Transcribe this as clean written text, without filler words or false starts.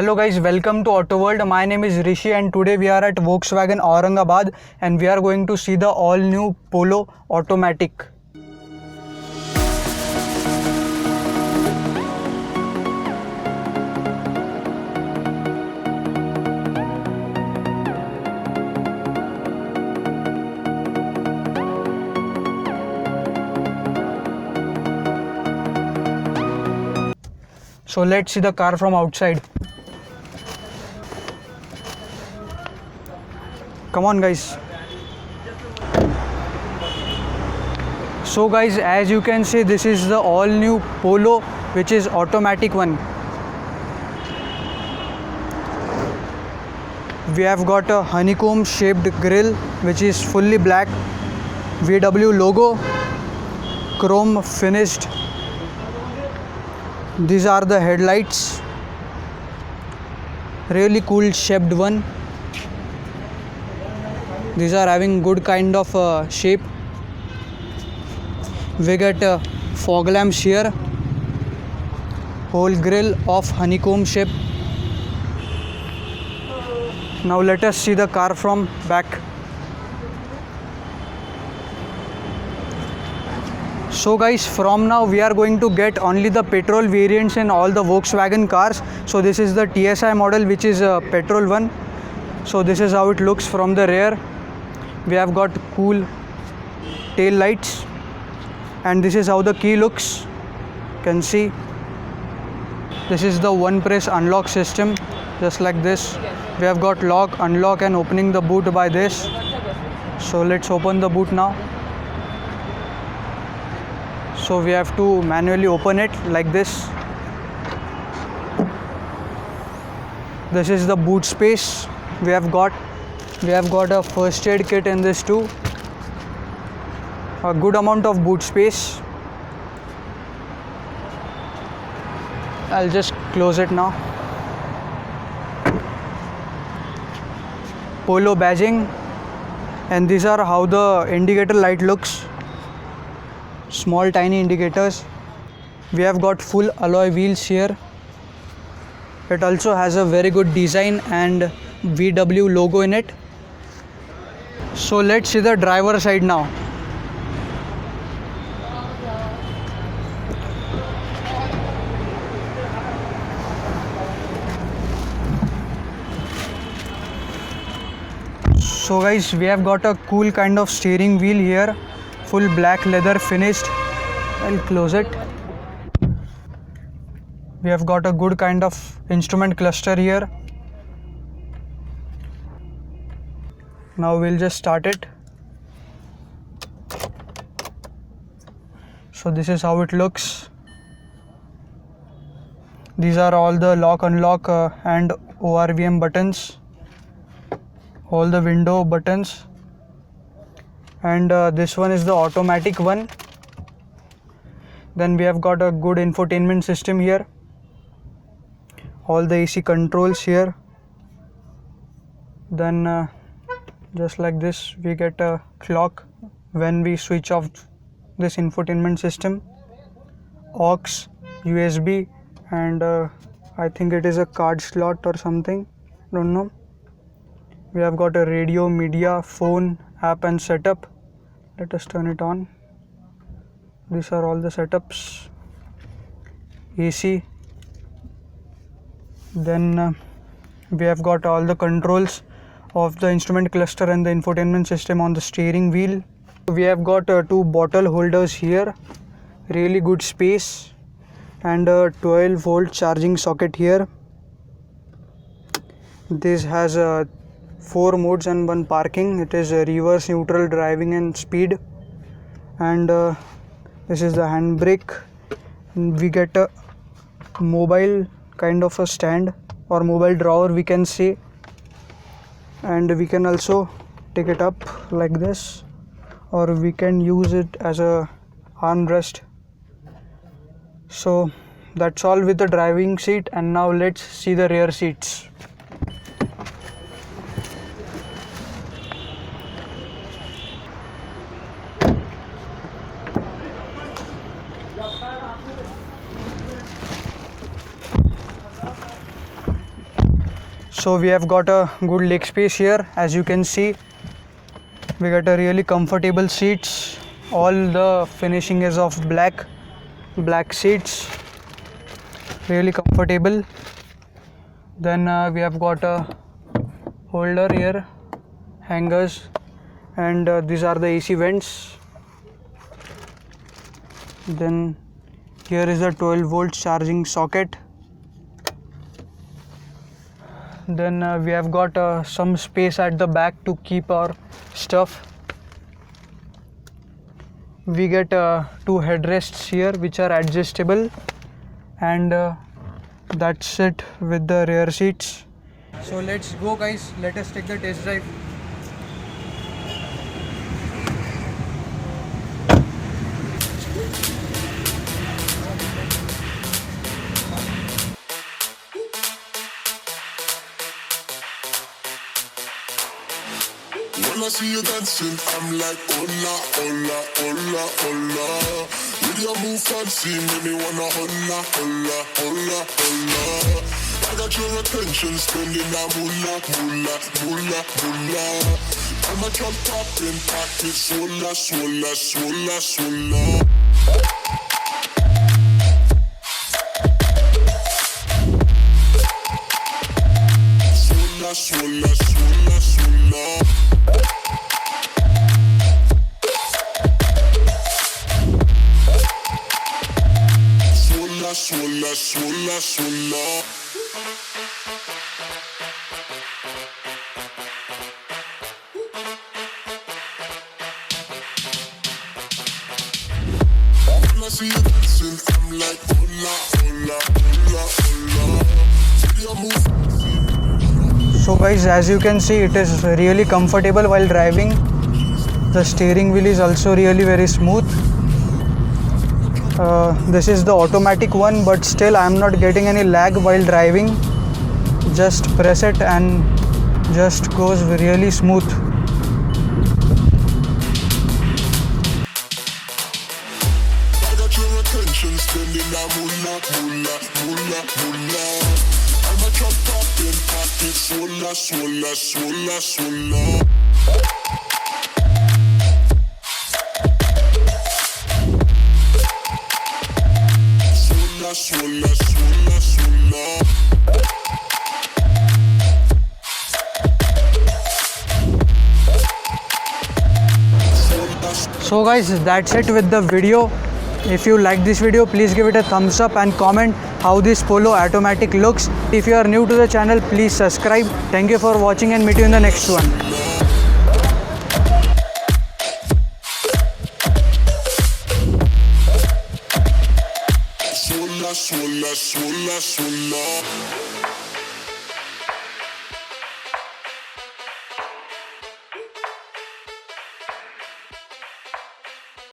Hello guys, welcome to Auto World. My name is Rishi and today we are at Volkswagen Aurangabad and we are going to see the all new Polo Automatic. So let's see the car from outside. Come on guys. So guys, as you can see, this is the all new Polo, which is automatic one. We have got a honeycomb shaped grille which is fully black, VW logo, chrome finished. These are the headlights, really cool shaped one. These are having good kind of shape. We get fog lamps here, whole grille of honeycomb shape. Now let us see the car from back. So guys, from now we are going to get only the petrol variants in all the Volkswagen cars. So this is the TSI model, which is a petrol one. So this is how it looks from the rear. We have got cool tail lights and this is how the key looks. You can see this is the one press unlock system, just like this. We have got lock, unlock and opening the boot by this. So let's open the boot now. So we have to manually open it like this. This is the boot space. We have got a first aid kit in this too. A good amount of boot space. I'll just close it now. Polo badging, and these are how the indicator light looks. Small tiny indicators. We have got full alloy wheels here. It also has a very good design and VW logo in it. So let's see the driver side now. So guys, we have got a cool kind of steering wheel here, full black leather finished. I'll close it. We have got a good kind of instrument cluster here. Now we'll just start it. So this is how it looks. These are all the lock, unlock and ORVM buttons. All the window buttons. And this one is the automatic one. Then we have got a good infotainment system here. All the AC controls here. Then just like this, we get a clock when we switch off this infotainment system. Aux, USB, and I think it is a card slot or something, don't know. We have got a radio, media, phone, app and setup. Let us turn it on. These are all the setups. AC. Then we have got all the controls of the instrument cluster and the infotainment system on the steering wheel. We have got two bottle holders here, really good space, and a 12-volt charging socket here. This has 4 modes and 1 parking. It is reverse, neutral, driving and speed. And this is the handbrake. We get a mobile kind of a stand or mobile drawer, we can say. And we can also take it up like this, or we can use it as a armrest. So that's all with the driving seat, and now let's see the rear seats. So we have got a good leg space here. As you can see, we got a really comfortable seats. All the finishing is of black seats, really comfortable. Then we have got a holder here, hangers, and these are the AC vents. Then here is a 12-volt charging socket. Then we have got some space at the back to keep our stuff. We get 2 headrests here which are adjustable, and that's it with the rear seats. So let's go guys, let us take the test drive. When I see you dancing, I'm like, hola, hola, hola, hola. With your move fancy, make me wanna hola, hola, hola, hola. I got your attention, spending that moolah, moolah, moolah, moolah. I'm a drop popping, pocket, swola, swola, swola, swola. Swola, swola, swola, swola. Swola, swola, swola. When I see you dancing, I'm like, hola, hola, hola, hola. With your move. So guys, as you can see, it is really comfortable while driving. The steering wheel is also really very smooth. This is the automatic one, but still I am not getting any lag while driving. Just press it and just goes really smooth. I got your attention, spending that moolah, moolah, moolah, moolah. I'm a drop popping, pocket, swola, swola, swola, swola. Swola, swola, swola. So guys, that's it with the video. If you like this video, please give it a thumbs up and comment how this Polo automatic looks. If you are new to the channel, please subscribe. Thank you for watching and meet you in the next one. Swola, swola, swola, swola.